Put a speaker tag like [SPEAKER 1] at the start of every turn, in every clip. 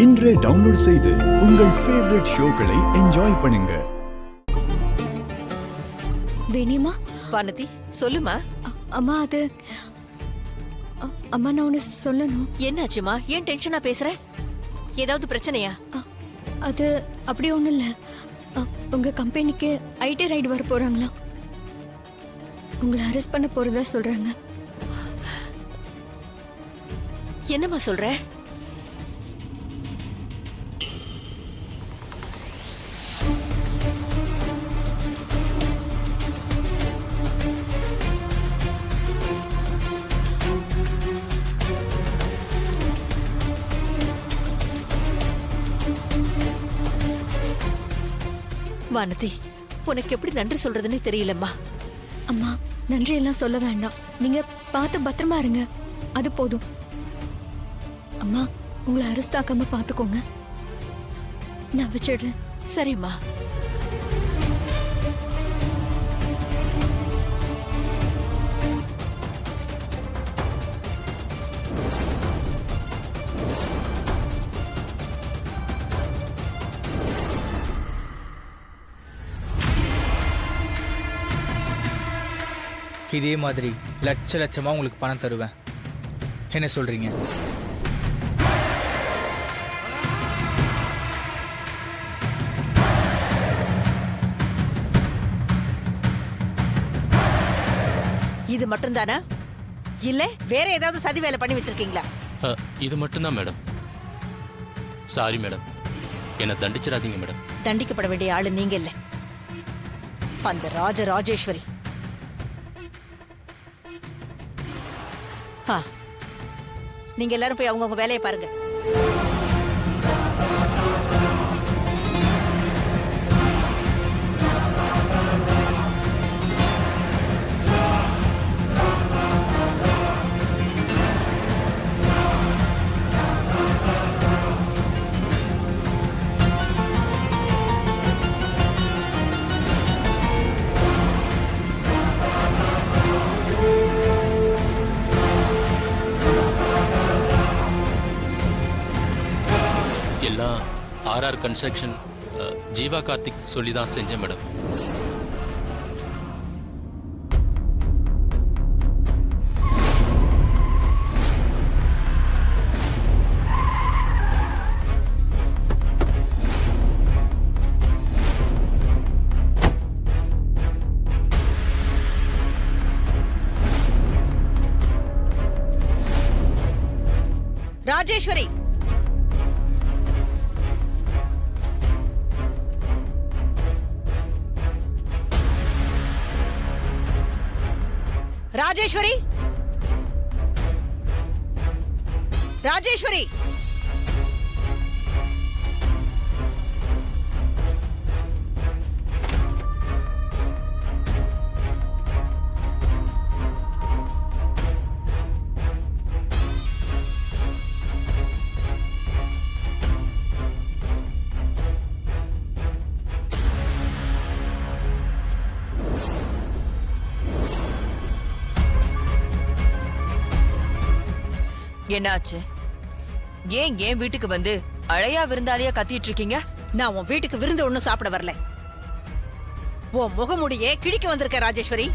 [SPEAKER 1] இன்றே டவுன்லோட் செய்து உங்கள் ஃபேவரட் ஷோக்களை என்ஜாய் பண்ணுங்க.
[SPEAKER 2] வேணியம்மா.
[SPEAKER 3] வானதி, சொல்லுமா.
[SPEAKER 2] அம்மா அது அம்மா நான் ஒன்று சொல்லணும்.
[SPEAKER 3] என்னாச்சுமா? ஏன் டென்ஷனா பேசுற? ஏதாவது பிரச்சனையா?
[SPEAKER 2] அது அப்படி ஒன்றும் இல்லை. உங்க கம்பெனிக்கு ஐடி ரைடு வர போறாங்களா? உங்களை அரெஸ்ட் பண்ண போறதா சொல்றாங்க.
[SPEAKER 3] என்னம்மா சொல்ற? வானதி, உனக்கு எப்படி நன்றி சொல்றதுன்னு தெரியலம்மா.
[SPEAKER 2] அம்மா, நன்றி எல்லாம் சொல்ல வேண்டாம். நீங்க பார்த்து பத்திரமா இருங்க, அது போதும். அம்மா, உங்களை அரெஸ்ட் ஆக்காம பாத்துக்கோங்க. நான் வச்சிடுறேன்.
[SPEAKER 3] சரிம்மா.
[SPEAKER 4] இதே மாதிரி லட்சமா உங்களுக்கு பணம் தருவேன். என்ன சொல்றீங்க?
[SPEAKER 3] இது மட்டும் தானா? இல்ல வேற ஏதாவது சதி வேலை பண்ணி வச்சிருக்கீங்களா?
[SPEAKER 5] இது மட்டும்தான் மேடம். சாரி மேடம், என்ன தண்டிச்சிடாதீங்க மேடம்.
[SPEAKER 3] தண்டிக்கப்பட வேண்டிய ஆளு நீங்க இல்ல, அந்த ராஜேஸ்வரி. நீங்க எல்லாரும் போய் அவங்கவுங்க வேலையை பாருங்க.
[SPEAKER 5] எல்லாம் ஆர்ஆர் கன்ஸ்ட்ரக்ஷன் ஜீவா கார்த்திக் சொல்லி தான் செஞ்சேன் மேடம்.
[SPEAKER 3] ராஜேஸ்வரி, ராஜேஸ்வரி, ராஜேஸ்வரி.
[SPEAKER 6] என்னாச்சு? ஏன் வீட்டுக்கு வந்து அழையா விருந்தாளியா கத்திட்டு இருக்கீங்க?
[SPEAKER 3] நான் உன் வீட்டுக்கு விருந்து ஒண்ணும் சாப்பிட வரல. உன் முகமுடியே கிழிக்க வந்திருக்க ராஜேஸ்வரி.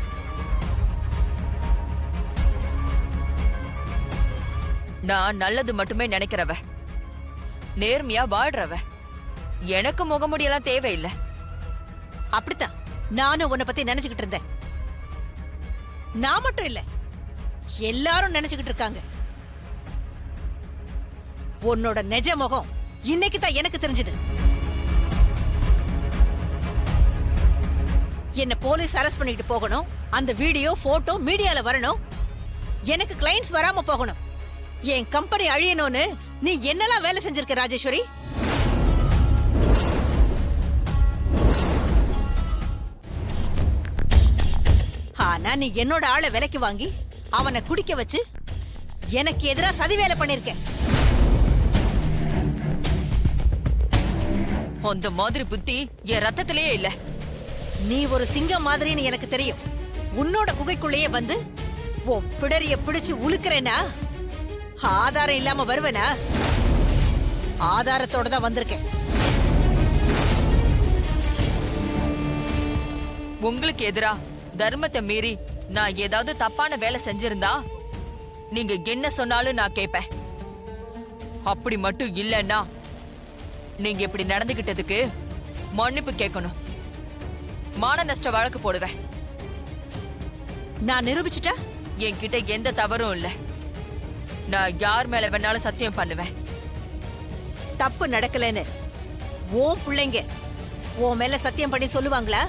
[SPEAKER 6] நான் நல்லது மட்டுமே நினைக்கிறவ, நேர்மையா வாழ்றவ. எனக்கு முகமுடியெல்லாம் தேவையில்லை.
[SPEAKER 3] அப்படித்தான் நானும் உன்னை பத்தி நினைச்சுக்கிட்டு இருந்தேன். நான் மட்டும் இல்ல, எல்லாரும் நினைச்சுக்கிட்டு இருக்காங்க. உன்னோட நிஜ முகம் இன்னைக்கு தான் எனக்கு தெரிஞ்சது. என்ன போலீஸ் அரெஸ்ட் பண்ணிட்டு போகணும், அந்த வீடியோ போட்டோ மீடியால வரணும், எனக்கு கிளைண்ட்ஸ் வராம போகணும், என் கம்பெனி அழியணும்னு நீ என்னெல்லாம் வேலை செஞ்சிருக்க ராஜேஸ்வரி. ஆனா நீ என்னோட ஆளை விலைக்கு வாங்கி அவனை குடிக்க வச்சு எனக்கு எதிராக சதி வேலை பண்ணிருக்க.
[SPEAKER 6] அந்த மாதிரி புத்தி என் ரத்தத்திலேயே இல்ல.
[SPEAKER 3] நீ ஒரு சிங்கம் மாதிரின்னு எனக்கு தெரியும். உன்னோட குகைக்குள்ளேயே வந்து உன் பிடரிய பிடிச்சு உழுக்கிறேன்னா ஆதாரம் இல்லாம வருவனா? ஆதாரத்தோட தான் வந்திருக்கேன்.
[SPEAKER 6] உங்களுக்கு எதிரா தர்மத்தை மீறி நான் ஏதாவது தப்பான வேலை செஞ்சிருந்தா நீங்க என்ன சொன்னாலும் நான் கேட்பேன். அப்படி மட்டும் இல்லைன்னா நீங்க இப்படி நடந்துகிட்டதுக்கு மன்னிப்பு கேட்கணும். மான நஷ்ட வழக்கு போடுவேன்.
[SPEAKER 3] நான் நிரூபிச்சுட்டா
[SPEAKER 6] என்கிட்ட எந்த தவறும் இல்ல. நான் யார் மேல வேணாலும் சத்தியம் பண்ணுவேன்.
[SPEAKER 3] தப்பு நடக்கலன்னு உன் பிள்ளைங்க உன் மேல சத்தியம் பண்ணி சொல்லுவாங்களா?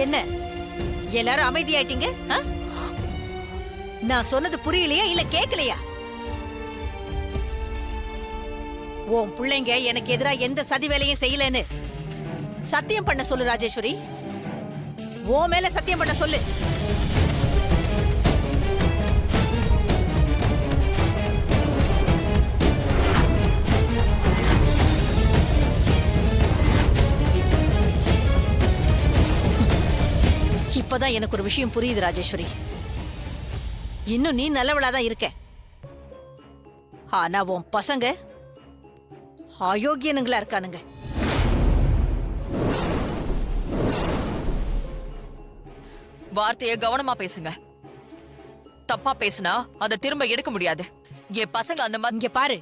[SPEAKER 3] என்ன எல்லாரும் அமைதியாயிட்டீங்க? நான் சொன்னது புரியலையா இல்ல கேட்கலையா? உன் பிள்ளைங்க எனக்கு எதிரா எந்த சதி வேலையும் செய்யலன்னு சத்தியம் பண்ண சொல்லு ராஜேஸ்வரி. உன் மேல சத்தியம் பண்ண சொல்லு. இப்பதான் எனக்கு ஒரு விஷயம் புரியுது ராஜேஸ்வரி. இன்னும் நீ நல்லவளாதான் இருக்க. ஆனா உன் பசங்க அயோக்கியனுங்களா இருக்கானுங்க.
[SPEAKER 6] வார்த்தைய கவனமா பேசுங்க. தப்பா பேசினா அதை திரும்ப எடுக்க முடியாது. என் பசங்க அந்த மாதிரி.
[SPEAKER 3] இங்க பாரு,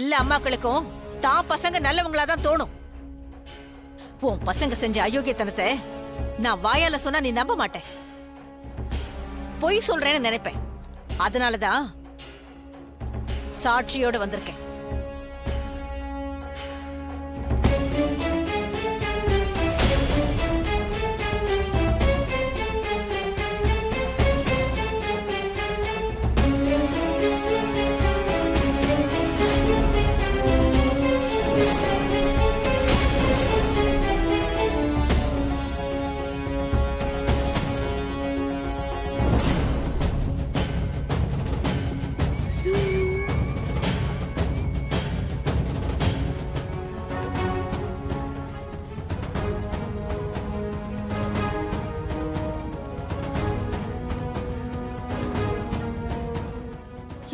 [SPEAKER 3] எல்லா அம்மாக்களுக்கும் தான் பசங்க நல்லவங்களா தான் தோணும். உன் பசங்க செஞ்ச அயோக்கியத்தனத்தை நான் வாயால சொன்னா நீ நம்ப மாட்டேன். பொய் சொல்றேன்னு நினைப்பேன். அதனாலதான் சாட்சியோட வந்திருக்கேன்.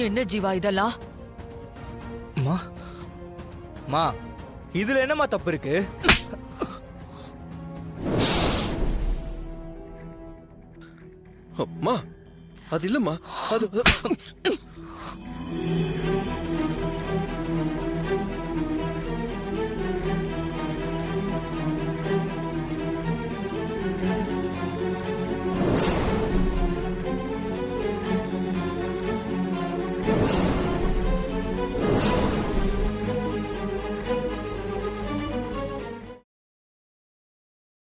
[SPEAKER 6] என்ன ஜீவா இதெல்லாம்?
[SPEAKER 4] அம்மா அம்மா, இதுல என்னம்மா தப்பு இருக்கு?
[SPEAKER 1] அம்மா அது இல்லம்மா, அது